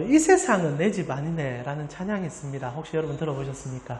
이 세상은 내 집 아니네 라는 찬양이 있습니다. 혹시 여러분 들어보셨습니까?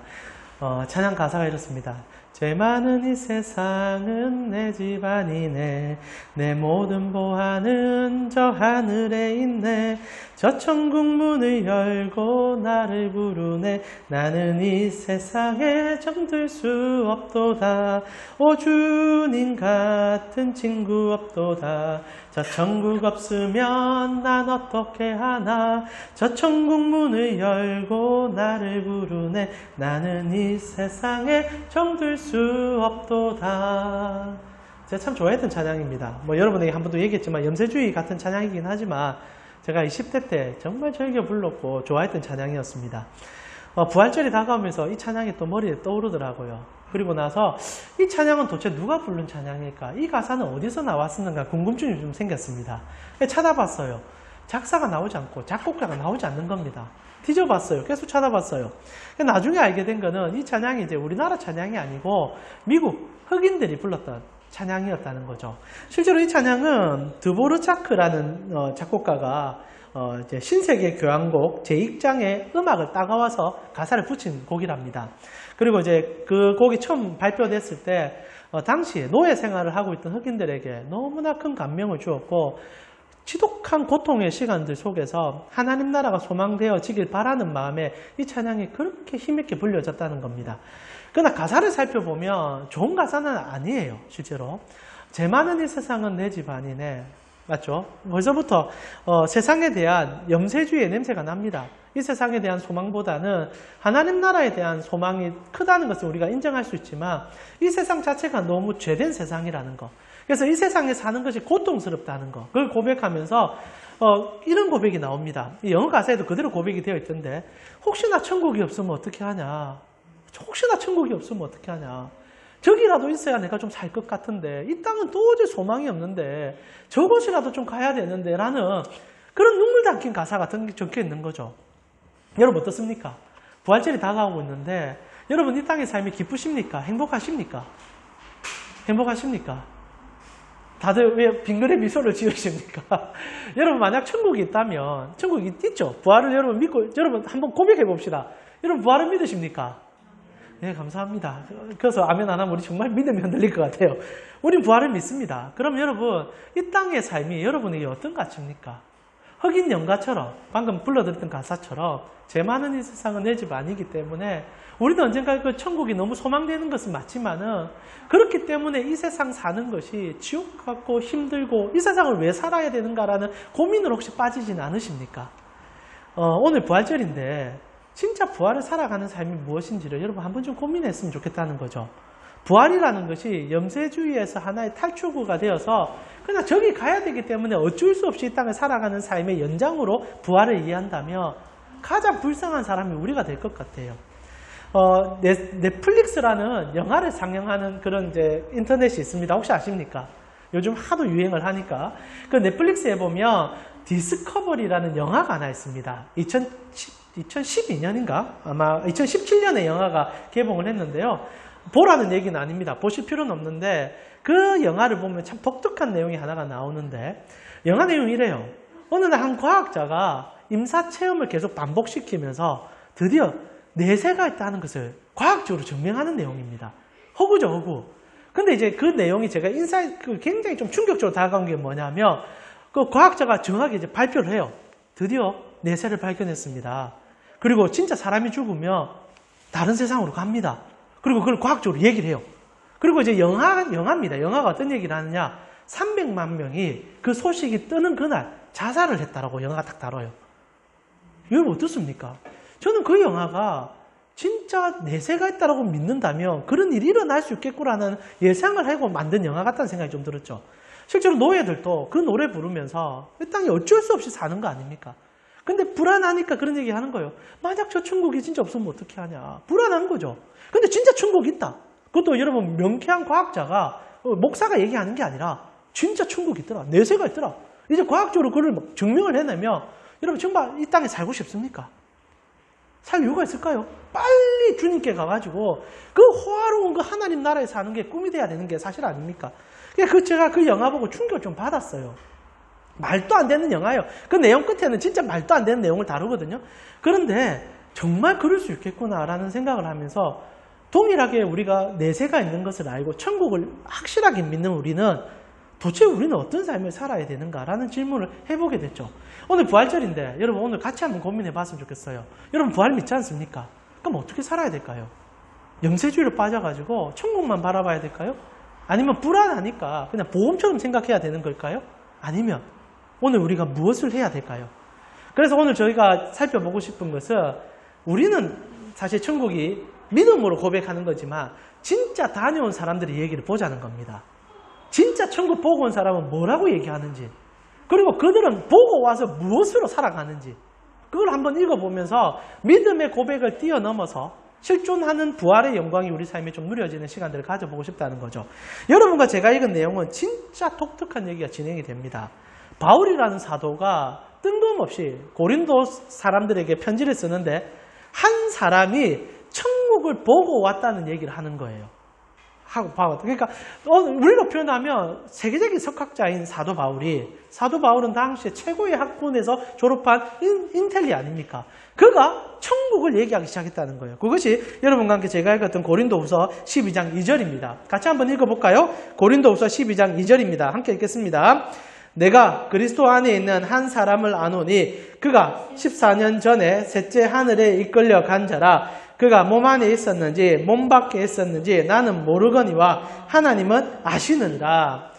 찬양 가사가 이렇습니다. 죄 많은 이 세상은 내 집 아니네. 내 모든 보안은 저 하늘에 있네. 저 천국 문을 열고 나를 부르네. 나는 이 세상에 정들 수 없도다. 오 주님 같은 친구 없도다. 저 천국 없으면 난 어떻게 하나. 저 천국 문을 열고 나를 부르네. 나는 이 세상에 정들 수 없도다. 제가 참 좋아했던 찬양입니다. 여러분에게 한 번도 얘기했지만 염세주의 같은 찬양이긴 하지만 제가 20대 때 정말 즐겨 불렀고 좋아했던 찬양이었습니다. 부활절이 다가오면서 이 찬양이 또 머리에 떠오르더라고요. 그리고 나서 이 찬양은 도대체 누가 부른 찬양일까? 이 가사는 어디서 나왔었는가 궁금증이 좀 생겼습니다. 찾아봤어요. 작사가 나오지 않고 작곡가가 나오지 않는 겁니다. 뒤져봤어요. 계속 찾아봤어요. 나중에 알게 된 거는 이 찬양이 이제 우리나라 찬양이 아니고 미국 흑인들이 불렀던 찬양이었다는 거죠. 실제로 이 찬양은 드보르차크라는 작곡가가 이제 신세계 교향곡 제2장의 음악을 따가워서 가사를 붙인 곡이랍니다. 그리고 이제 그 곡이 처음 발표됐을 때 당시에 노예 생활을 하고 있던 흑인들에게 너무나 큰 감명을 주었고 지독한 고통의 시간들 속에서 하나님 나라가 소망되어지길 바라는 마음에 이 찬양이 그렇게 힘있게 불려졌다는 겁니다. 그러나 가사를 살펴보면 좋은 가사는 아니에요. 실제로 죄 많은 이 세상은 내 집 아니네. 맞죠? 벌써부터 세상에 대한 염세주의의 냄새가 납니다. 이 세상에 대한 소망보다는 하나님 나라에 대한 소망이 크다는 것을 우리가 인정할 수 있지만 이 세상 자체가 너무 죄된 세상이라는 것. 그래서 이 세상에 사는 것이 고통스럽다는 것. 그걸 고백하면서 이런 고백이 나옵니다. 이 영어 가사에도 그대로 고백이 되어 있던데 혹시나 천국이 없으면 어떻게 하냐. 혹시나 천국이 없으면 어떻게 하냐. 저기라도 있어야 내가 좀 살 것 같은데 이 땅은 도저히 소망이 없는데 저곳이라도 좀 가야 되는데 라는 그런 눈물 담긴 가사가 적혀 있는 거죠. 여러분 어떻습니까? 부활절이 다가오고 있는데 여러분 이 땅의 삶이 기쁘십니까? 행복하십니까? 행복하십니까? 다들 왜 빙그레 미소를 지으십니까? 여러분 만약 천국이 있다면 천국이 있죠? 부활을 여러분 믿고 여러분 한번 고백해 봅시다. 여러분 부활을 믿으십니까? 네, 감사합니다. 그래서 아멘 안 하면 우리 정말 믿음이 흔들릴 것 같아요. 우린 부활을 믿습니다. 그럼 여러분, 이 땅의 삶이 여러분에게 어떤 가치입니까? 흑인 연가처럼, 방금 불러드렸던 가사처럼 죄 많은 이 세상은 내 집 아니기 때문에 우리도 언젠가 그 천국이 너무 소망되는 것은 맞지만은 그렇기 때문에 이 세상 사는 것이 지옥 같고 힘들고 이 세상을 왜 살아야 되는가라는 고민을 혹시 빠지진 않으십니까? 오늘 부활절인데 진짜 부활을 살아가는 삶이 무엇인지를 여러분 한 번 좀 고민했으면 좋겠다는 거죠. 부활이라는 것이 염세주의에서 하나의 탈출구가 되어서 그냥 저기 가야 되기 때문에 어쩔 수 없이 이 땅을 살아가는 삶의 연장으로 부활을 이해한다면 가장 불쌍한 사람이 우리가 될 것 같아요. 넷플릭스라는 영화를 상영하는 그런 이제 인터넷이 있습니다. 혹시 아십니까? 요즘 하도 유행을 하니까. 그 넷플릭스에 보면 디스커버리라는 영화가 하나 있습니다. 2012년인가? 아마 2017년에 영화가 개봉을 했는데요. 보라는 얘기는 아닙니다. 보실 필요는 없는데 그 영화를 보면 참 독특한 내용이 하나가 나오는데 영화 내용이 이래요. 어느 날 한 과학자가 임사체험을 계속 반복시키면서 드디어 내세가 있다는 것을 과학적으로 증명하는 내용입니다. 허구죠, 허구. 근데 이제 그 내용이 제가 굉장히 좀 충격적으로 다가온 게 뭐냐면 그 과학자가 정확하게 이제 발표를 해요. 드디어 내세를 발견했습니다. 그리고 진짜 사람이 죽으면 다른 세상으로 갑니다. 그리고 그걸 과학적으로 얘기를 해요. 그리고 이제 영화입니다. 영화가 어떤 얘기를 하느냐. 300만 명이 그 소식이 뜨는 그날 자살을 했다라고 영화가 딱 다뤄요. 여러분 어떻습니까? 저는 그 영화가 진짜 내세가 있다라고 믿는다면 그런 일이 일어날 수 있겠구라는 예상을 하고 만든 영화 같다는 생각이 좀 들었죠. 실제로 노예들도 그 노래 부르면서 이 땅에 어쩔 수 없이 사는 거 아닙니까? 근데 불안하니까 그런 얘기 하는 거예요. 만약 저 천국이 진짜 없으면 어떻게 하냐. 불안한 거죠. 근데 진짜 천국이 있다. 그것도 여러분 명쾌한 과학자가 목사가 얘기하는 게 아니라 진짜 천국이 있더라. 내세가 있더라. 이제 과학적으로 그걸 증명을 해내면 여러분 정말 이 땅에 살고 싶습니까? 살 이유가 있을까요? 빨리 주님께 가가지고 그 호화로운 그 하나님 나라에 사는 게 꿈이 돼야 되는 게 사실 아닙니까? 제가 그 영화 보고 충격을 좀 받았어요. 말도 안 되는 영화예요. 그 내용 끝에는 진짜 말도 안 되는 내용을 다루거든요. 그런데 정말 그럴 수 있겠구나라는 생각을 하면서 동일하게 우리가 내세가 있는 것을 알고 천국을 확실하게 믿는 우리는 도대체 우리는 어떤 삶을 살아야 되는가라는 질문을 해보게 됐죠. 오늘 부활절인데 여러분 오늘 같이 한번 고민해 봤으면 좋겠어요. 여러분 부활 믿지 않습니까? 그럼 어떻게 살아야 될까요? 영세주의로 빠져가지고 천국만 바라봐야 될까요? 아니면 불안하니까 그냥 보험처럼 생각해야 되는 걸까요? 아니면 오늘 우리가 무엇을 해야 될까요? 그래서 오늘 저희가 살펴보고 싶은 것은 우리는 사실 천국이 믿음으로 고백하는 거지만 진짜 다녀온 사람들의 얘기를 보자는 겁니다. 진짜 천국 보고 온 사람은 뭐라고 얘기하는지, 그리고 그들은 보고 와서 무엇으로 살아가는지, 그걸 한번 읽어보면서 믿음의 고백을 뛰어넘어서 실존하는 부활의 영광이 우리 삶에 좀 누려지는 시간들을 가져보고 싶다는 거죠. 여러분과 제가 읽은 내용은 진짜 독특한 얘기가 진행이 됩니다. 바울이라는 사도가 뜬금없이 고린도 사람들에게 편지를 쓰는데 한 사람이 천국을 보고 왔다는 얘기를 하는 거예요. 그러니까 우리로 표현하면 세계적인 석학자인 사도 바울은 당시에 최고의 학군에서 졸업한 인텔리 아닙니까? 그가 천국을 얘기하기 시작했다는 거예요. 그것이 여러분과 함께 제가 읽었던 고린도후서 12장 2절입니다. 같이 한번 읽어볼까요? 고린도후서 12장 2절입니다. 함께 읽겠습니다. 내가 그리스도 안에 있는 한 사람을 아노니 그가 14년 전에 셋째 하늘에 이끌려 간 자라. 그가 몸 안에 있었는지 몸 밖에 있었는지 나는 모르거니와 하나님은 아시느니라.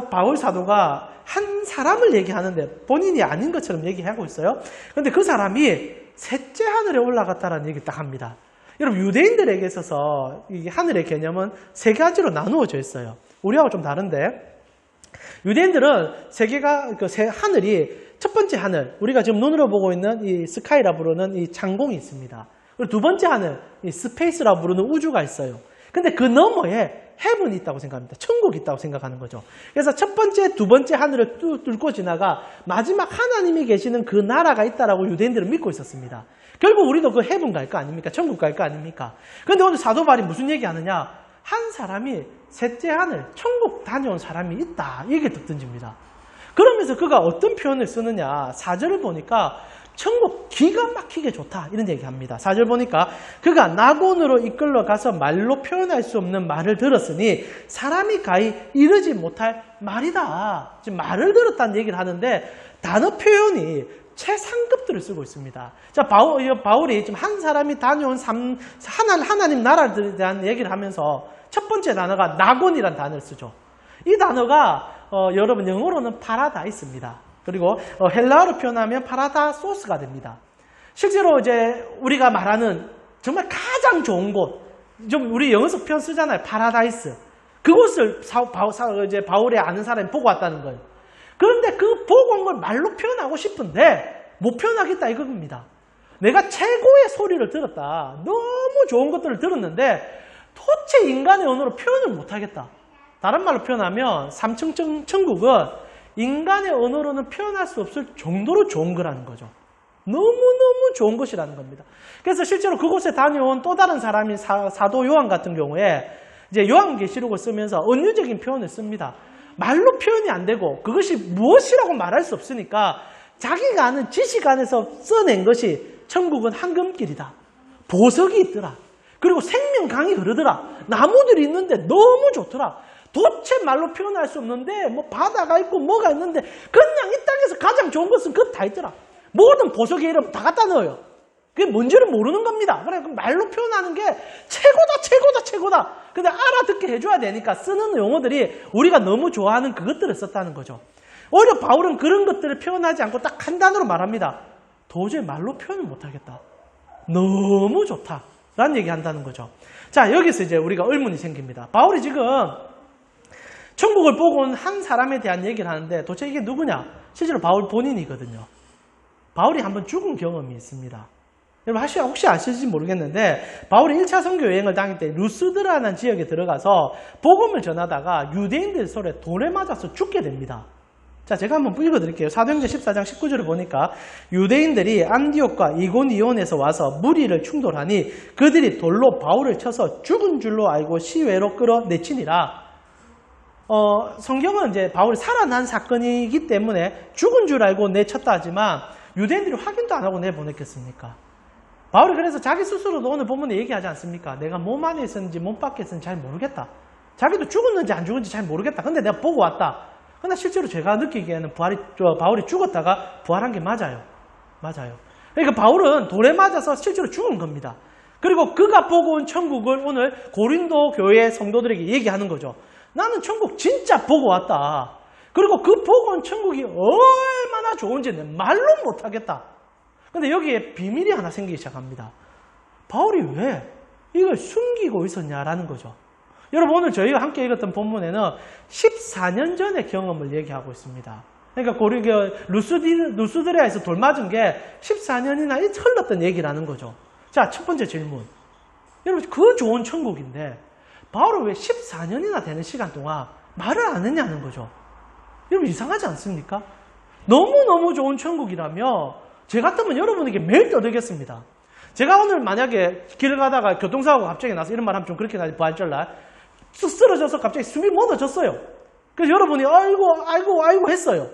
바울 사도가 한 사람을 얘기하는데 본인이 아닌 것처럼 얘기하고 있어요. 그런데 그 사람이 셋째 하늘에 올라갔다라는 얘기를 딱 합니다. 여러분 유대인들에게 있어서 이 하늘의 개념은 세 가지로 나누어져 있어요. 우리하고 좀 다른데 유대인들은 하늘이 첫 번째 하늘, 우리가 지금 눈으로 보고 있는 이 스카이라 부르는 이 창공이 있습니다. 그리고 두 번째 하늘, 이 스페이스라 부르는 우주가 있어요. 근데 그 너머에 헤븐이 있다고 생각합니다. 천국이 있다고 생각하는 거죠. 그래서 첫 번째, 두 번째 하늘을 뚫고 지나가 마지막 하나님이 계시는 그 나라가 있다라고 유대인들은 믿고 있었습니다. 결국 우리도 그 헤븐 갈 거 아닙니까? 천국 갈 거 아닙니까? 그런데 오늘 사도 바울이 무슨 얘기하느냐? 한 사람이 셋째 하늘, 천국 다녀온 사람이 있다. 이게 던집니다. 그러면서 그가 어떤 표현을 쓰느냐? 4절을 보니까 천국 기가 막히게 좋다. 이런 얘기합니다. 4절 보니까 그가 낙원으로 이끌러 가서 말로 표현할 수 없는 말을 들었으니 사람이 가히 이르지 못할 말이다. 지금 말을 들었다는 얘기를 하는데 단어 표현이 최상급들을 쓰고 있습니다. 자, 바울이 지금 한 사람이 다녀온 하나님 나라들에 대한 얘기를 하면서 첫 번째 단어가 낙원이라는 단어를 쓰죠. 이 단어가 여러분 영어로는 파라다이스입니다. 그리고 헬라어로 표현하면 파라다소스가 됩니다. 실제로 이제 우리가 말하는 정말 가장 좋은 곳, 좀 우리 영어에서 표현 쓰잖아요. 파라다이스. 그곳을 이제 바울이 아는 사람이 보고 왔다는 거예요. 그런데 그 보고 온 걸 말로 표현하고 싶은데 못 표현하겠다 이겁니다. 내가 최고의 소리를 들었다. 너무 좋은 것들을 들었는데 도대체 인간의 언어로 표현을 못하겠다. 다른 말로 표현하면 3층 천국은 인간의 언어로는 표현할 수 없을 정도로 좋은 거라는 거죠. 너무너무 좋은 것이라는 겁니다. 그래서 실제로 그곳에 다녀온 또 다른 사람이 사도 요한 같은 경우에 이제 요한계시록을 쓰면서 은유적인 표현을 씁니다. 말로 표현이 안 되고 그것이 무엇이라고 말할 수 없으니까 자기가 아는 지식 안에서 써낸 것이 천국은 황금길이다. 보석이 있더라. 그리고 생명강이 흐르더라. 나무들이 있는데 너무 좋더라. 도대체 말로 표현할 수 없는데 뭐 바다가 있고 뭐가 있는데 그냥 이 땅에서 가장 좋은 것은 그것 다 있더라. 모든 보석의 이름 다 갖다 넣어요. 그게 뭔지를 모르는 겁니다. 그래 말로 표현하는 게 최고다. 근데 알아듣게 해줘야 되니까 쓰는 용어들이 우리가 너무 좋아하는 그것들을 썼다는 거죠. 오히려 바울은 그런 것들을 표현하지 않고 딱 한 단어로 말합니다. 도저히 말로 표현을 못하겠다. 너무 좋다. 라는 얘기 한다는 거죠. 자, 여기서 이제 우리가 의문이 생깁니다. 바울이 지금 천국을 보고 온 한 사람에 대한 얘기를 하는데 도대체 이게 누구냐? 실제로 바울 본인이거든요. 바울이 한번 죽은 경험이 있습니다. 여러분 혹시 아실지 모르겠는데 바울이 1차 선교 여행을 다닐 때 루스드라는 지역에 들어가서 복음을 전하다가 유대인들 손에 돌에 맞아서 죽게 됩니다. 자, 제가 한번 읽어드릴게요. 사도행전 14장 19절을 보니까 유대인들이 안디옥과 이고니온에서 와서 무리를 충돌하니 그들이 돌로 바울을 쳐서 죽은 줄로 알고 시외로 끌어내치니라. 성경은 이제 바울이 살아난 사건이기 때문에 죽은 줄 알고 내쳤다 하지만 유대인들이 확인도 안 하고 내보냈겠습니까? 바울이 그래서 자기 스스로도 오늘 본문에 얘기하지 않습니까? 내가 몸 안에 있었는지 몸 밖에 있었는지 잘 모르겠다. 자기도 죽었는지 안 죽었는지 잘 모르겠다. 근데 내가 보고 왔다. 그러나 실제로 제가 느끼기에는 바울이 죽었다가 부활한 게 맞아요. 맞아요. 그러니까 바울은 돌에 맞아서 실제로 죽은 겁니다. 그리고 그가 보고 온 천국을 오늘 고린도 교회 성도들에게 얘기하는 거죠. 나는 천국 진짜 보고 왔다. 그리고 그 보고 온 천국이 얼마나 좋은지 말로 못하겠다. 근데 여기에 비밀이 하나 생기기 시작합니다. 바울이 왜 이걸 숨기고 있었냐라는 거죠. 여러분 오늘 저희가 함께 읽었던 본문에는 14년 전의 경험을 얘기하고 있습니다. 그러니까 루스드레아에서 돌 맞은 게 14년이나 흘렀던 얘기라는 거죠. 자, 첫 번째 질문. 여러분 그 좋은 천국인데 바울은 왜 14년이나 되는 시간 동안 말을 안 했냐는 거죠. 여러분 이상하지 않습니까? 너무너무 좋은 천국이라며 제 같으면 여러분에게 매일 떠들겠습니다. 제가 오늘 만약에 길을 가다가 교통사고가 갑자기 나서 이런 말 하면 좀 그렇게 나지 부활절날 쑥 쓰러져서 갑자기 숨이 멎어졌어요. 그래서 여러분이 아이고 했어요.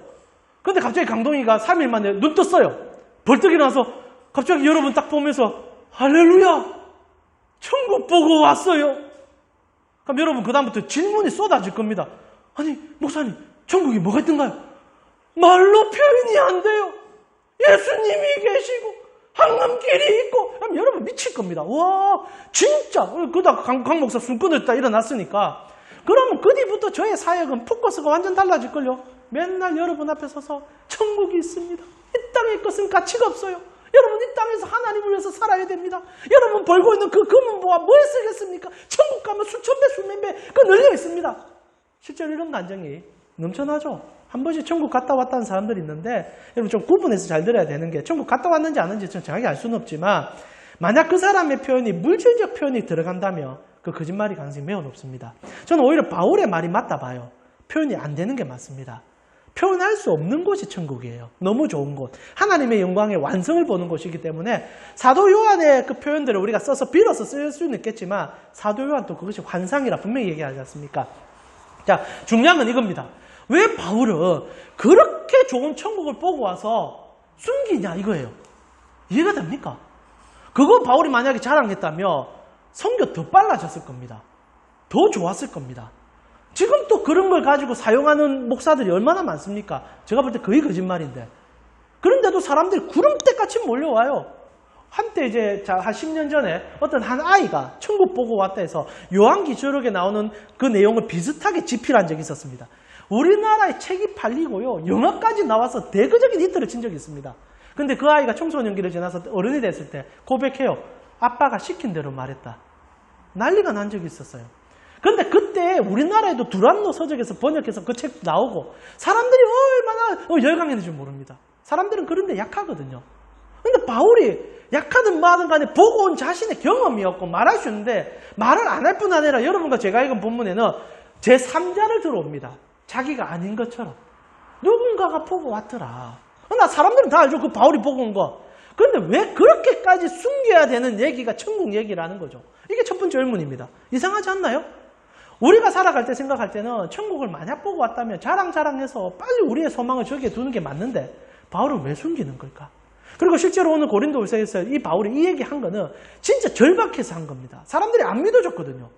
근데 갑자기 강동이가 3일 만에 눈 떴어요. 벌떡 일어나서 갑자기 여러분 딱 보면서 할렐루야! 천국 보고 왔어요. 그럼 여러분 그다음부터 질문이 쏟아질 겁니다. 아니 목사님 천국이 뭐가 있던가요? 말로 표현이 안 돼요. 예수님이 계시고 황금길이 있고 그럼 여러분 미칠 겁니다. 와 진짜 그러다 강 목사 숨 끊었다 일어났으니까 그러면 그 뒤부터 저의 사역은 포커스가 완전 달라질걸요. 맨날 여러분 앞에 서서 천국이 있습니다. 이 땅의 것은 가치가 없어요. 여러분 이 땅에서 하나님을 위해서 살아야 됩니다. 여러분 벌고 있는 그 금은 뭐에 쓰겠습니까? 천국 가면 수천 배 수만 배 그 널려 있습니다. 실제로 이런 간증이 넘쳐나죠. 한 번씩 천국 갔다 왔다는 사람들이 있는데 여러분 좀 구분해서 잘 들어야 되는 게 천국 갔다 왔는지 안 왔는지 정확히 알 수는 없지만 만약 그 사람의 표현이 물질적 표현이 들어간다면 그 거짓말이 가능성이 매우 높습니다. 저는 오히려 바울의 말이 맞다 봐요. 표현이 안 되는 게 맞습니다. 표현할 수 없는 곳이 천국이에요. 너무 좋은 곳. 하나님의 영광의 완성을 보는 곳이기 때문에 사도 요한의 그 표현들을 우리가 써서 빌어서 쓸 수는 있겠지만 사도 요한도 그것이 환상이라 분명히 얘기하지 않습니까? 자, 중요한 건 이겁니다. 왜 바울은 그렇게 좋은 천국을 보고 와서 숨기냐 이거예요. 이해가 됩니까? 그거 바울이 만약에 자랑했다면 선교 더 빨라졌을 겁니다. 더 좋았을 겁니다. 지금 또 그런 걸 가지고 사용하는 목사들이 얼마나 많습니까? 제가 볼 때 거의 거짓말인데. 그런데도 사람들이 구름대같이 몰려와요. 한때 이제 한 10년 전에 어떤 한 아이가 천국 보고 왔다 해서 요한기저록에 나오는 그 내용을 비슷하게 집필한 적이 있었습니다. 우리나라에 책이 팔리고요. 영화까지 나와서 대거적인 히트를 친 적이 있습니다. 근데 그 아이가 청소년기를 지나서 어른이 됐을 때 고백해요. 아빠가 시킨 대로 말했다. 난리가 난 적이 있었어요. 근데 그때 우리나라에도 두란노 서적에서 번역해서 그 책 나오고 사람들이 얼마나 열광했는지 모릅니다. 사람들은 그런데 약하거든요. 근데 바울이 약하든 뭐하든 간에 보고 온 자신의 경험이었고 말할 수 있는데 말을 안 할 뿐 아니라 여러분과 제가 읽은 본문에는 제3자를 들어옵니다. 자기가 아닌 것처럼. 누군가가 보고 왔더라. 나 사람들은 다 알죠. 그 바울이 보고 온 거. 그런데 왜 그렇게까지 숨겨야 되는 얘기가 천국 얘기라는 거죠. 이게 첫 번째 의문입니다. 이상하지 않나요? 우리가 살아갈 때 생각할 때는 천국을 만약 보고 왔다면 자랑해서 빨리 우리의 소망을 저기에 두는 게 맞는데 바울은 왜 숨기는 걸까? 그리고 실제로 오늘 고린도후서에서 이 바울이 이 얘기한 거는 진짜 절박해서 한 겁니다. 사람들이 안 믿어줬거든요.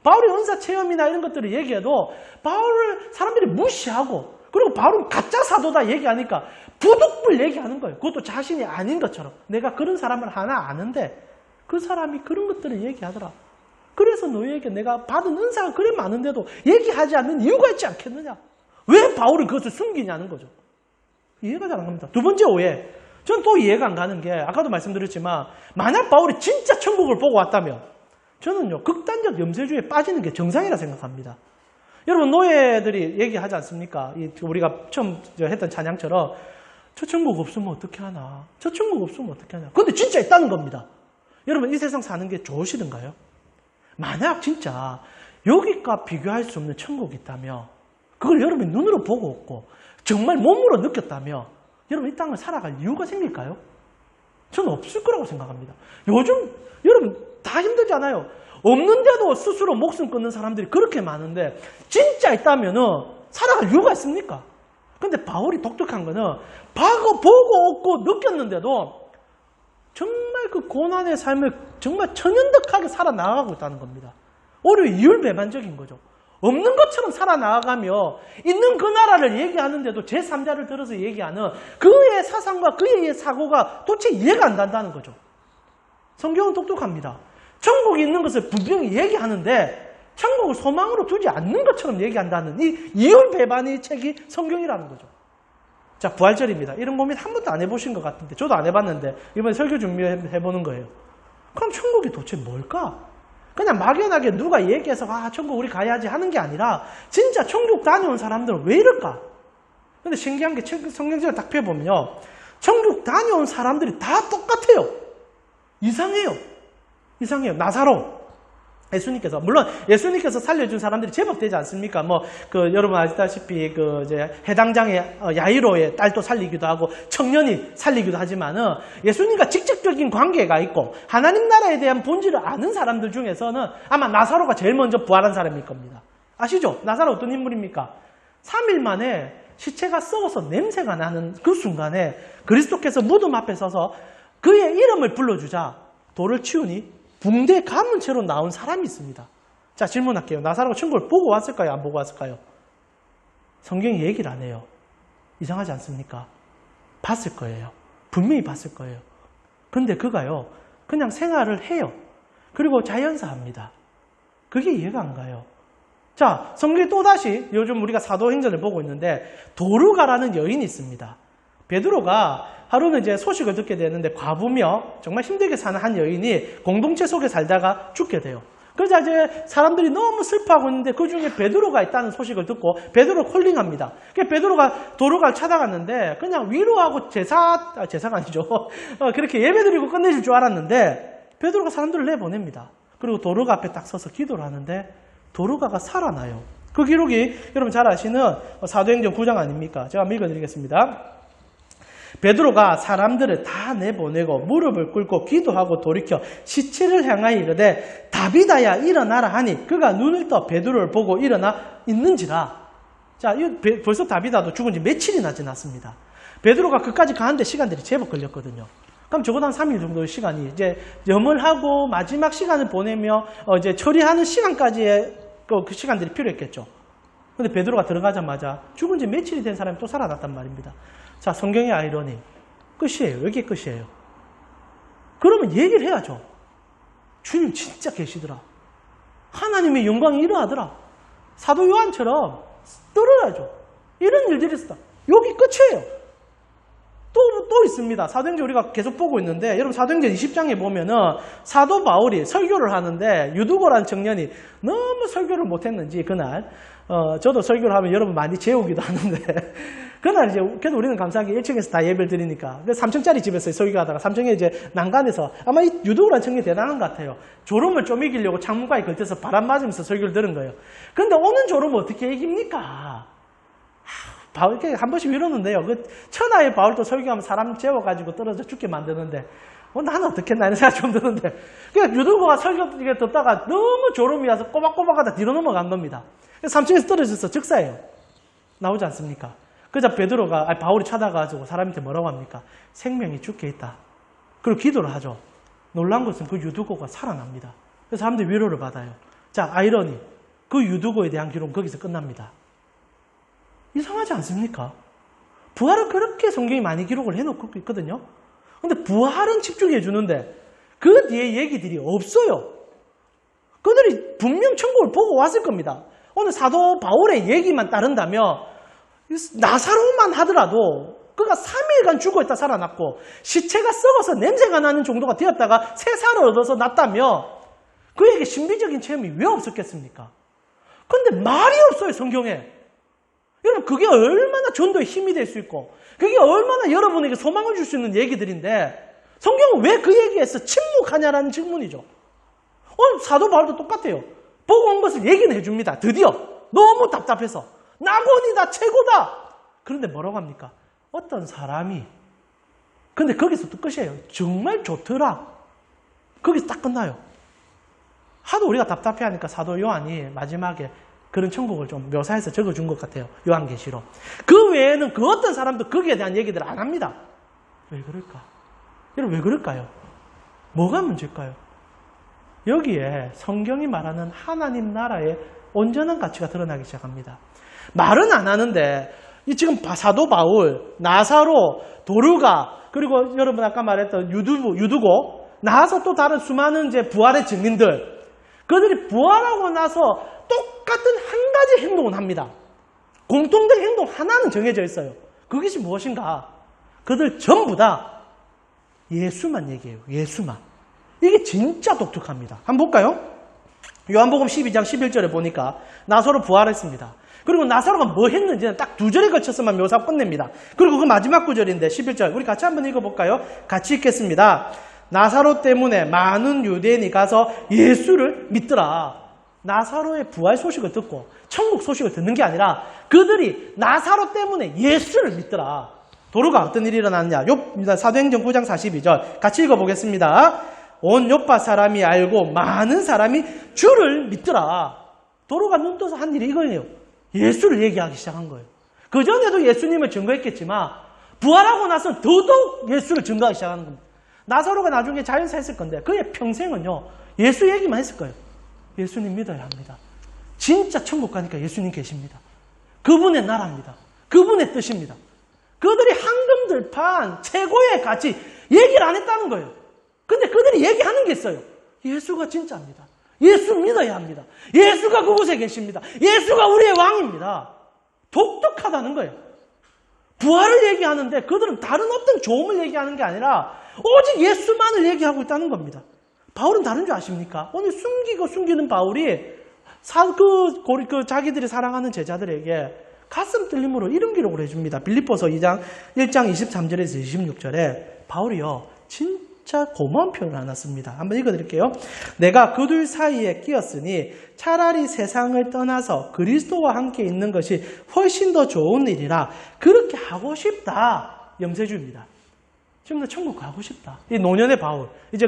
바울이 은사 체험이나 이런 것들을 얘기해도 바울을 사람들이 무시하고 그리고 바울은 가짜 사도다 얘기하니까 부득불 얘기하는 거예요. 그것도 자신이 아닌 것처럼. 내가 그런 사람을 하나 아는데 그 사람이 그런 것들을 얘기하더라. 그래서 너희에게 내가 받은 은사가 그리 많은데도 얘기하지 않는 이유가 있지 않겠느냐. 왜 바울이 그것을 숨기냐는 거죠. 이해가 잘 안 갑니다. 두 번째 오해. 전 또 이해가 안 가는 게 아까도 말씀드렸지만 만약 바울이 진짜 천국을 보고 왔다면 저는요 극단적 염세주의에 빠지는 게 정상이라 생각합니다. 여러분 노예들이 얘기하지 않습니까? 우리가 처음 했던 찬양처럼 저 천국 없으면 어떻게 하나? 저 천국 없으면 어떻게 하냐? 근데 진짜 있다는 겁니다. 여러분 이 세상 사는 게 좋으시던가요? 만약 진짜 여기과 비교할 수 없는 천국이 있다면 그걸 여러분이 눈으로 보고 없고 정말 몸으로 느꼈다면 여러분 이 땅을 살아갈 이유가 생길까요? 저는 없을 거라고 생각합니다. 요즘 여러분 다 힘들잖아요. 없는데도 스스로 목숨 끊는 사람들이 그렇게 많은데 진짜 있다면은 살아갈 이유가 있습니까? 근데 바울이 독특한 거는 보고 없고 느꼈는데도 정말 그 고난의 삶을 정말 천연덕하게 살아나가고 있다는 겁니다. 오히려 이율배반적인 거죠. 없는 것처럼 살아나가며 있는 그 나라를 얘기하는데도 제3자를 들어서 얘기하는 그의 사상과 그의 사고가 도대체 이해가 안 된다는 거죠. 성경은 똑똑합니다. 천국이 있는 것을 분명히 얘기하는데 천국을 소망으로 두지 않는 것처럼 얘기한다는 이 이율배반의 책이 성경이라는 거죠. 자, 부활절입니다. 이런 고민 한 번도 안 해보신 것 같은데 저도 안 해봤는데 이번에 설교 준비해보는 거예요. 그럼 천국이 도대체 뭘까? 그냥 막연하게 누가 얘기해서 천국 우리 가야지 하는 게 아니라 진짜 천국 다녀온 사람들은 왜 이럴까? 근데 신기한 게 성경책을 딱 펴보면요. 천국 다녀온 사람들이 다 똑같아요. 이상해요. 나사로. 예수님께서, 물론 예수님께서 살려준 사람들이 제법 되지 않습니까? 여러분 아시다시피, 해당장의 야이로의 딸도 살리기도 하고, 청년이 살리기도 하지만은, 예수님과 직접적인 관계가 있고, 하나님 나라에 대한 본질을 아는 사람들 중에서는 아마 나사로가 제일 먼저 부활한 사람일 겁니다. 아시죠? 나사로 어떤 인물입니까? 3일 만에 시체가 썩어서 냄새가 나는 그 순간에 그리스도께서 무덤 앞에 서서 그의 이름을 불러주자 돌을 치우니 붕대 감은 채로 나온 사람이 있습니다. 자, 질문할게요. 나사로가 천국을 보고 왔을까요? 안 보고 왔을까요? 성경이 얘기를 안 해요. 이상하지 않습니까? 봤을 거예요. 분명히 봤을 거예요. 근데 그가요, 그냥 생활을 해요. 그리고 자연사합니다. 그게 이해가 안 가요. 자, 성경이 또다시 요즘 우리가 사도행전을 보고 있는데 도르가라는 여인이 있습니다. 베드로가 하루는 이제 소식을 듣게 되는데 과부며 정말 힘들게 사는 한 여인이 공동체 속에 살다가 죽게 돼요. 그래서 이제 사람들이 너무 슬퍼하고 있는데 그 중에 베드로가 있다는 소식을 듣고 베드로를 콜링합니다. 그래서 베드로가 도르가를 찾아갔는데 그냥 위로하고 제사가 아니죠. 그렇게 예배드리고 끝내줄 줄 알았는데 베드로가 사람들을 내보냅니다. 그리고 도르가 앞에 딱 서서 기도를 하는데 도르가가 살아나요. 그 기록이 여러분 잘 아시는 사도행전 9장 아닙니까? 제가 한번 읽어드리겠습니다. 베드로가 사람들을 다 내보내고 무릎을 꿇고 기도하고 돌이켜 시체를 향하여 이르되 다비다야 일어나라 하니 그가 눈을 떠 베드로를 보고 일어나 있는지라. 자, 벌써 다비다도 죽은 지 며칠이나 지났습니다. 베드로가 그까지 가는데 시간들이 제법 걸렸거든요. 그럼 적어도 한 3일 정도의 시간이 이제 염을 하고 마지막 시간을 보내며 이제 처리하는 시간까지의 그 시간들이 필요했겠죠. 근데 베드로가 들어가자마자 죽은 지 며칠이 된 사람이 또 살아났단 말입니다. 자, 성경의 아이러니. 끝이에요. 여기에 끝이에요. 그러면 얘기를 해야죠. 주님 진짜 계시더라. 하나님의 영광이 이러하더라. 사도 요한처럼 떨어야죠. 이런 일들이 있었다. 여기 끝이에요. 또 있습니다. 사도행전 우리가 계속 보고 있는데 여러분 사도행전 20장에 보면은 사도 바울이 설교를 하는데 유두고라는 청년이 너무 설교를 못했는지 그날 저도 설교를 하면 여러분 많이 재우기도 하는데 그날 이제 그래도 우리는 감사하게 1층에서 다 예배를 드리니까 3층짜리 집에서 설교하다가 3층에 이제 난간에서 아마 이 유두고라는 청년이 대단한 것 같아요. 졸음을 좀 이기려고 창문가에 걸쳐서 바람 맞으면서 설교를 들은 거예요. 그런데 오는 졸음을 어떻게 이깁니까? 바울 이렇게 한 번씩 이러는데요. 그 천하의 바울도 설교하면 사람 재워가지고 떨어져 죽게 만드는데 나는 어떻겠나 이런 생각 좀 드는데 그러니까 유두고가 설교 듣다가 너무 졸음이 와서 꼬박꼬박하다 뒤로 넘어간 겁니다. 3층에서 떨어져서 즉사예요. 나오지 않습니까? 그러자 바울이 찾아가지고 사람한테 뭐라고 합니까? 생명이 죽게 있다. 그리고 기도를 하죠. 놀란 것은 그 유두고가 살아납니다. 그래서 사람들이 위로를 받아요. 자, 아이러니. 그 유두고에 대한 기록은 거기서 끝납니다. 이상하지 않습니까? 부활을 그렇게 성경이 많이 기록을 해놓고 있거든요. 근데 부활은 집중해 주는데 그 뒤에 얘기들이 없어요. 그들이 분명 천국을 보고 왔을 겁니다. 오늘 사도 바울의 얘기만 따른다면 나사로만 하더라도 그가 3일간 죽어있다 살아났고 시체가 썩어서 냄새가 나는 정도가 되었다가 새 살을 얻어서 났다며 그에게 신비적인 체험이 왜 없었겠습니까? 근데 말이 없어요, 성경에. 여러분, 그게 얼마나 전도에 힘이 될 수 있고 그게 얼마나 여러분에게 소망을 줄 수 있는 얘기들인데 성경은 왜 그 얘기에서 침묵하냐라는 질문이죠. 오늘 사도 바울도 똑같아요. 보고 온 것을 얘기는 해줍니다. 드디어 너무 답답해서 낙원이다 최고다. 그런데 뭐라고 합니까? 어떤 사람이 근데 거기서 또 끝이에요. 정말 좋더라. 거기서 딱 끝나요. 하도 우리가 답답해하니까 사도 요한이 마지막에 그런 천국을 좀 묘사해서 적어준 것 같아요. 요한계시로. 그 외에는 그 어떤 사람도 거기에 대한 얘기들을 안 합니다. 왜 그럴까? 여러분 왜 그럴까요? 뭐가 문제일까요? 여기에 성경이 말하는 하나님 나라의 온전한 가치가 드러나기 시작합니다. 말은 안 하는데 지금 사도 바울, 나사로, 도르가 그리고 여러분 아까 말했던 유두고 나와서 또 다른 수많은 이제 부활의 증인들 그들이 부활하고 나서 똑같은 한 가지 행동을 합니다. 공통된 행동 하나는 정해져 있어요. 그것이 무엇인가? 그들 전부 다 예수만 얘기해요. 예수만. 이게 진짜 독특합니다. 한번 볼까요? 요한복음 12장 11절에 보니까 나사로 부활했습니다. 그리고 나사로가 뭐 했는지는 딱 2절에 걸쳐서만 묘사하고 끝냅니다. 그리고 그 마지막 구절인데 11절 우리 같이 한번 읽어볼까요? 같이 읽겠습니다. 나사로 때문에 많은 유대인이 가서 예수를 믿더라. 나사로의 부활 소식을 듣고 천국 소식을 듣는 게 아니라 그들이 나사로 때문에 예수를 믿더라. 도르가 어떤 일이 일어났냐? 사도행전 9장 42절 같이 읽어보겠습니다. 온 요파 사람이 알고 많은 사람이 주를 믿더라. 도르가 눈 떠서 한 일이 이거예요. 예수를 얘기하기 시작한 거예요. 그전에도 예수님을 증거했겠지만 부활하고 나서 더더욱 예수를 증거하기 시작하는 겁니다. 나사로가 나중에 자연사 했을 건데 그의 평생은요. 예수 얘기만 했을 거예요. 예수님 믿어야 합니다. 진짜 천국 가니까 예수님 계십니다. 그분의 나라입니다. 그분의 뜻입니다. 그들이 황금들판 최고의 가치 얘기를 안 했다는 거예요. 근데 그들이 얘기하는 게 있어요. 예수가 진짜입니다. 예수 믿어야 합니다. 예수가 그곳에 계십니다. 예수가 우리의 왕입니다. 독특하다는 거예요. 부활을 얘기하는데 그들은 다른 어떤 조음을 얘기하는 게 아니라 오직 예수만을 얘기하고 있다는 겁니다. 바울은 다른 줄 아십니까? 오늘 숨기는 바울이 자기들이 사랑하는 제자들에게 가슴 뚫림으로 이런 기록을 해줍니다. 빌립보서 1장 23절에서 26절에 바울이요 진짜 고마운 표현을 하나 씁니다. 한번 읽어드릴게요. 내가 그들 사이에 끼었으니 차라리 세상을 떠나서 그리스도와 함께 있는 것이 훨씬 더 좋은 일이라 그렇게 하고 싶다. 염세주입니다. 지금 나 천국 가고 싶다. 이 노년의 바울. 이제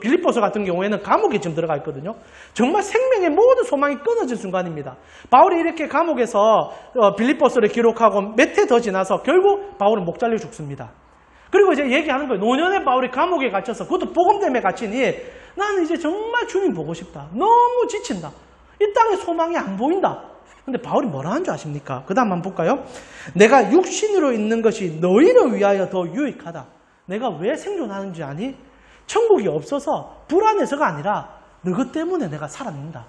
빌립보서 같은 경우에는 감옥에 지금 들어가 있거든요. 정말 생명의 모든 소망이 끊어진 순간입니다. 바울이 이렇게 감옥에서 빌립보서를 기록하고 몇 해 더 지나서 결국 바울은 목 잘려 죽습니다. 그리고 이제 얘기하는 거예요. 노년의 바울이 감옥에 갇혀서 그것도 복음 때문에 갇히니 나는 이제 정말 주님 보고 싶다. 너무 지친다. 이 땅에 소망이 안 보인다. 근데 바울이 뭐라 하는 줄 아십니까? 그 다음 한번 볼까요? 내가 육신으로 있는 것이 너희를 위하여 더 유익하다. 내가 왜 생존하는지 아니? 천국이 없어서 불안해서가 아니라 너희 때문에 내가 살아낸다.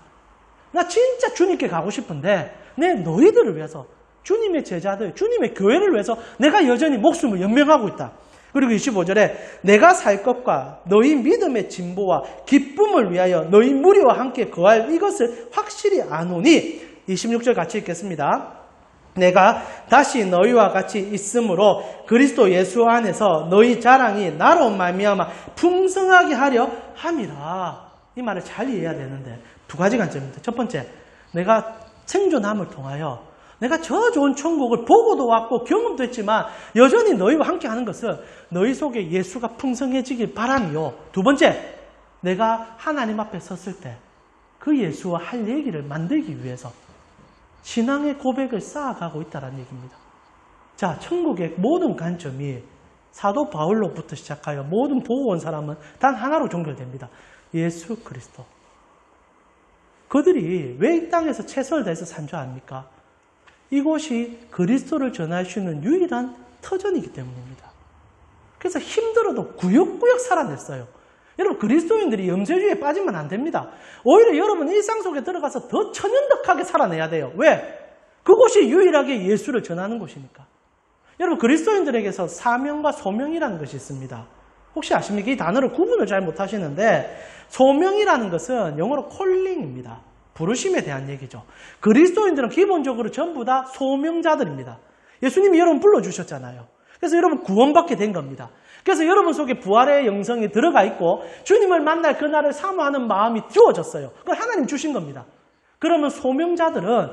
나 진짜 주님께 가고 싶은데 내 너희들을 위해서 주님의 제자들, 주님의 교회를 위해서 내가 여전히 목숨을 연명하고 있다. 그리고 25절에 내가 살 것과 너희 믿음의 진보와 기쁨을 위하여 너희 무리와 함께 거할 이것을 확실히 아노니 26절 같이 읽겠습니다. 내가 다시 너희와 같이 있으므로 그리스도 예수 안에서 너희 자랑이 나로 말미암아 풍성하게 하려 함이라. 이 말을 잘 이해해야 되는데 두 가지 관점입니다. 첫 번째, 내가 생존함을 통하여 내가 저 좋은 천국을 보고도 왔고 경험도 했지만 여전히 너희와 함께 하는 것은 너희 속에 예수가 풍성해지길 바람이요. 두 번째, 내가 하나님 앞에 섰을 때 그 예수와 할 얘기를 만들기 위해서 신앙의 고백을 쌓아가고 있다는 얘기입니다. 자, 천국의 모든 관점이 사도 바울로부터 시작하여 모든 보고 온 사람은 단 하나로 종결됩니다. 예수 그리스도. 그들이 왜 이 땅에서 최선을 다해서 산 줄 압니까? 이곳이 그리스도를 전할 수 있는 유일한 터전이기 때문입니다. 그래서 힘들어도 구역구역 살아냈어요. 여러분, 그리스도인들이 염세주의에 빠지면 안 됩니다. 오히려 여러분 일상 속에 들어가서 더 천연덕하게 살아내야 돼요. 왜? 그곳이 유일하게 예수를 전하는 곳이니까. 여러분, 그리스도인들에게서 사명과 소명이라는 것이 있습니다. 혹시 아십니까? 이 단어를 구분을 잘 못하시는데 소명이라는 것은 영어로 콜링입니다. 부르심에 대한 얘기죠. 그리스도인들은 기본적으로 전부 다 소명자들입니다. 예수님이 여러분 불러주셨잖아요. 그래서 여러분 구원받게 된 겁니다. 그래서 여러분 속에 부활의 영성이 들어가 있고 주님을 만날 그날을 사모하는 마음이 주어졌어요. 그걸 하나님 주신 겁니다. 그러면 소명자들은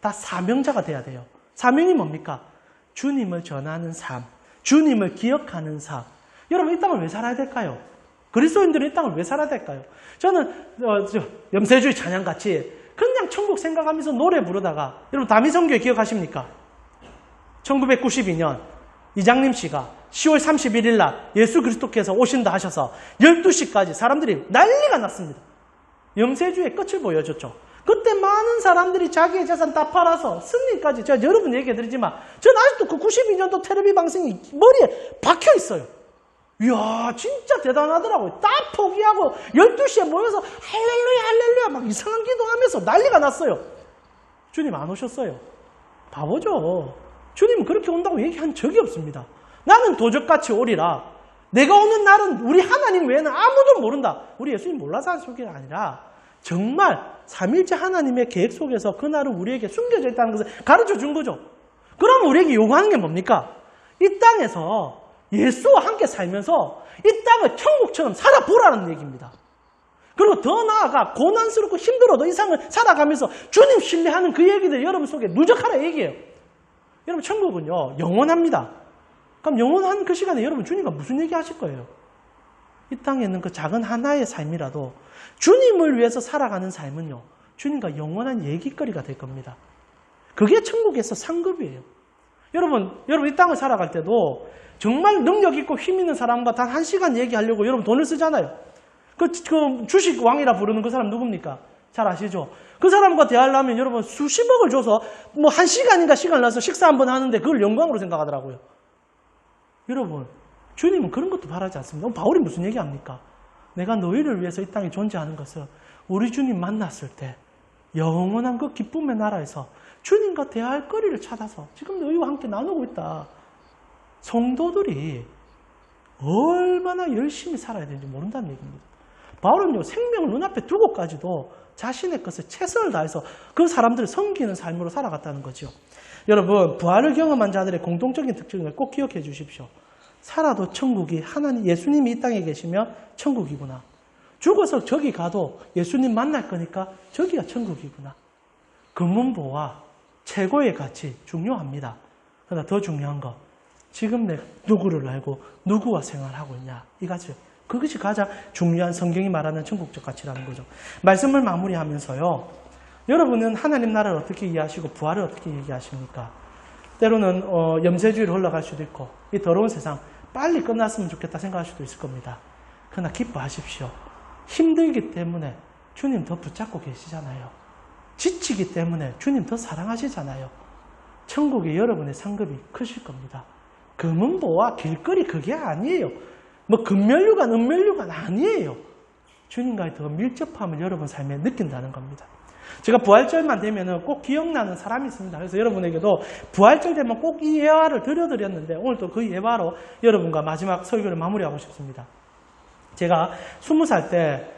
다 사명자가 돼야 돼요. 사명이 뭡니까? 주님을 전하는 삶, 주님을 기억하는 삶. 여러분 이 땅을 왜 살아야 될까요? 그리스도인들은 이 땅을 왜 살아야 될까요? 저는 염세주의 찬양같이 그냥 천국 생각하면서 노래 부르다가 여러분 다미성교회 기억하십니까? 1992년 이장림 씨가 10월 31일 날 예수 그리스도께서 오신다 하셔서 12시까지 사람들이 난리가 났습니다. 염세주의 끝을 보여줬죠. 그때 많은 사람들이 자기의 재산 다 팔아서 스님까지, 제가 여러 분 얘기해드리지만 저는 아직도 그 92년도 텔레비 방송이 머리에 박혀 있어요. 이야, 진짜 대단하더라고요. 다 포기하고 12시에 모여서 할렐루야 할렐루야 막 이상한 기도하면서 난리가 났어요. 주님 안 오셨어요. 바보죠. 주님은 그렇게 온다고 얘기한 적이 없습니다. 나는 도적같이 오리라. 내가 오는 날은 우리 하나님 외에는 아무도 모른다. 우리 예수님 몰라서 하는 소리가 아니라 정말 삼일째 하나님의 계획 속에서 그날은 우리에게 숨겨져 있다는 것을 가르쳐 준 거죠. 그럼 우리에게 요구하는 게 뭡니까? 이 땅에서 예수와 함께 살면서 이 땅을 천국처럼 살아보라는 얘기입니다. 그리고 더 나아가 고난스럽고 힘들어도 이 삶을 살아가면서 주님 신뢰하는 그 얘기들 여러분 속에 누적하라 얘기예요. 여러분 천국은요 영원합니다. 그럼 영원한 그 시간에 여러분 주님과 무슨 얘기 하실 거예요? 이 땅에 있는 그 작은 하나의 삶이라도 주님을 위해서 살아가는 삶은요 주님과 영원한 얘기거리가 될 겁니다. 그게 천국에서 상급이에요. 여러분 이 땅을 살아갈 때도 정말 능력 있고 힘 있는 사람과 단 1시간 얘기하려고 여러분 돈을 쓰잖아요. 그 주식 왕이라 부르는 그 사람 누굽니까? 잘 아시죠? 그 사람과 대화하려면 여러분 수십억을 줘서 뭐 1시간인가 시간을 내서 식사 한번 하는데 그걸 영광으로 생각하더라고요. 여러분 주님은 그런 것도 바라지 않습니다. 바울이 무슨 얘기합니까? 내가 너희를 위해서 이 땅에 존재하는 것은 우리 주님 만났을 때 영원한 그 기쁨의 나라에서 주님과 대화할 거리를 찾아서 지금 너희와 함께 나누고 있다. 성도들이 얼마나 열심히 살아야 되는지 모른다는 얘기입니다. 바울은요 생명을 눈앞에 두고까지도 자신의 것을 최선을 다해서 그 사람들을 섬기는 삶으로 살아갔다는 거죠. 여러분 부활을 경험한 자들의 공통적인 특징을 꼭 기억해 주십시오. 살아도 천국이 하나님 예수님이 이 땅에 계시면 천국이구나. 죽어서 저기 가도 예수님 만날 거니까 저기가 천국이구나. 금문보와 최고의 가치 중요합니다. 그러나 더 중요한 거 지금 내가 누구를 알고 누구와 생활하고 있냐 이거죠. 그것이 가장 중요한 성경이 말하는 천국적 가치라는 거죠. 말씀을 마무리하면서요. 여러분은 하나님 나라를 어떻게 이해하시고 부활을 어떻게 얘기하십니까? 때로는 염세주의로 흘러갈 수도 있고 이 더러운 세상 빨리 끝났으면 좋겠다 생각할 수도 있을 겁니다. 그러나 기뻐하십시오. 힘들기 때문에 주님 더 붙잡고 계시잖아요. 지치기 때문에 주님 더 사랑하시잖아요. 천국에 여러분의 상급이 크실 겁니다. 금은보와 길거리 그게 아니에요. 뭐 금면류관, 은면류관 아니에요. 주님과의 더 밀접함을 여러분 삶에 느낀다는 겁니다. 제가 부활절만 되면 꼭 기억나는 사람이 있습니다. 그래서 여러분에게도 부활절 되면 꼭 이 예화를 들려드렸는데 오늘 또 그 예화로 여러분과 마지막 설교를 마무리하고 싶습니다. 제가 20살 때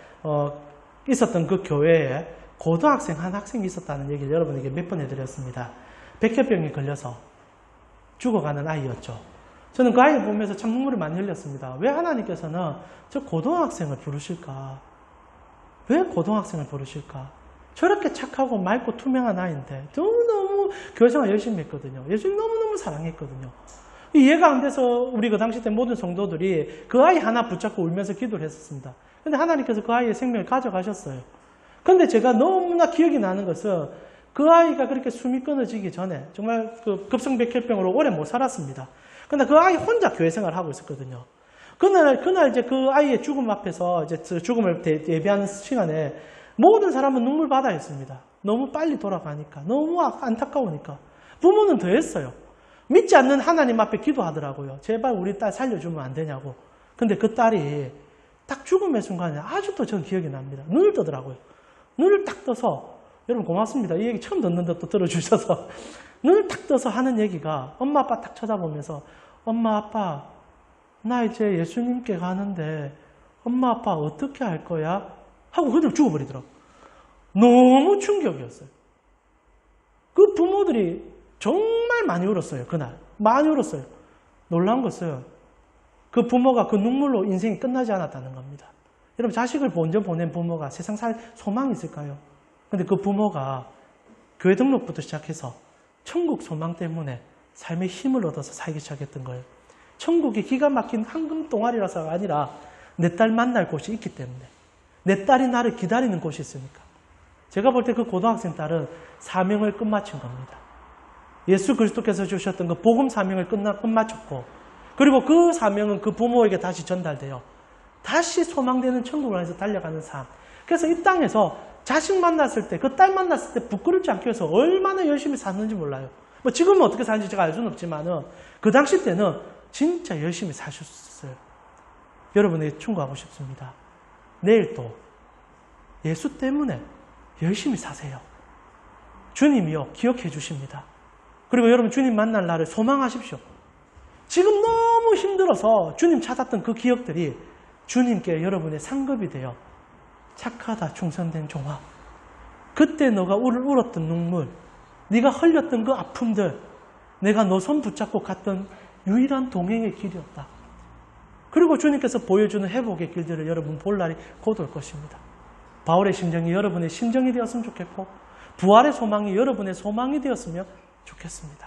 있었던 그 교회에 고등학생 한 학생이 있었다는 얘기를 여러분에게 몇 번 해드렸습니다. 백혈병이 걸려서 죽어가는 아이였죠. 저는 그 아이를 보면서 참 눈물을 많이 흘렸습니다. 왜 하나님께서는 저 고등학생을 부르실까? 왜 고등학생을 부르실까? 저렇게 착하고 맑고 투명한 아이인데 너무너무 교회생활 열심히 했거든요. 예수님 너무너무 사랑했거든요. 이해가 안 돼서 우리 그 당시 때 모든 성도들이 그 아이 하나 붙잡고 울면서 기도를 했었습니다. 근데 하나님께서 그 아이의 생명을 가져가셨어요. 근데 제가 너무나 기억이 나는 것은 그 아이가 그렇게 숨이 끊어지기 전에 정말 그 급성백혈병으로 오래 못 살았습니다. 근데 그 아이 혼자 교회 생활을 하고 있었거든요. 그날 이제 그 아이의 죽음 앞에서 이제 죽음을 예비하는 시간에 모든 사람은 눈물 바다였습니다. 너무 빨리 돌아가니까, 너무 안타까우니까. 부모는 더 했어요. 믿지 않는 하나님 앞에 기도하더라고요. 제발 우리 딸 살려주면 안 되냐고. 근데 그 딸이 딱 죽음의 순간에 아직도 전 기억이 납니다. 눈을 뜨더라고요. 눈을 딱 떠서, 여러분 고맙습니다. 이 얘기 처음 듣는데 또 들어주셔서. 눈을 딱 떠서 하는 얘기가 엄마 아빠 딱 쳐다보면서 엄마 아빠 나 이제 예수님께 가는데 엄마 아빠 어떻게 할 거야? 하고 그냥 죽어버리더라고요. 너무 충격이었어요. 그 부모들이 정말 많이 울었어요. 그날. 많이 울었어요. 놀라운 것은 그 부모가 그 눈물로 인생이 끝나지 않았다는 겁니다. 여러분 자식을 먼저 보낸 부모가 세상 살 소망이 있을까요? 근데 그 부모가 교회 등록부터 시작해서 천국 소망 때문에 삶의 힘을 얻어서 살기 시작했던 거예요. 천국이 기가 막힌 황금 동아리라서가 아니라 내 딸 만날 곳이 있기 때문에. 내 딸이 나를 기다리는 곳이 있으니까. 제가 볼 때 그 고등학생 딸은 사명을 끝마친 겁니다. 예수 그리스도께서 주셨던 그 복음 사명을 끝마쳤고, 그리고 그 사명은 그 부모에게 다시 전달돼요. 다시 소망되는 천국을 향해서 달려가는 삶. 그래서 이 땅에서 자식 만났을 때, 그 딸 만났을 때 부끄럽지 않게 해서 얼마나 열심히 샀는지 몰라요. 뭐 지금은 어떻게 사는지 제가 알 수는 없지만은 그 당시 때는 진짜 열심히 사셨어요. 여러분에게 충고하고 싶습니다. 내일 또 예수 때문에 열심히 사세요. 주님이요 기억해 주십니다. 그리고 여러분 주님 만날 날을 소망하십시오. 지금 너무 힘들어서 주님 찾았던 그 기억들이 주님께 여러분의 상급이 되어 착하다 충성된 종아, 그때 너가 울었던 눈물, 네가 흘렸던 그 아픔들, 내가 너 손 붙잡고 갔던 유일한 동행의 길이었다. 그리고 주님께서 보여주는 회복의 길들을 여러분 볼 날이 곧 올 것입니다. 바울의 심정이 여러분의 심정이 되었으면 좋겠고, 부활의 소망이 여러분의 소망이 되었으면 좋겠습니다.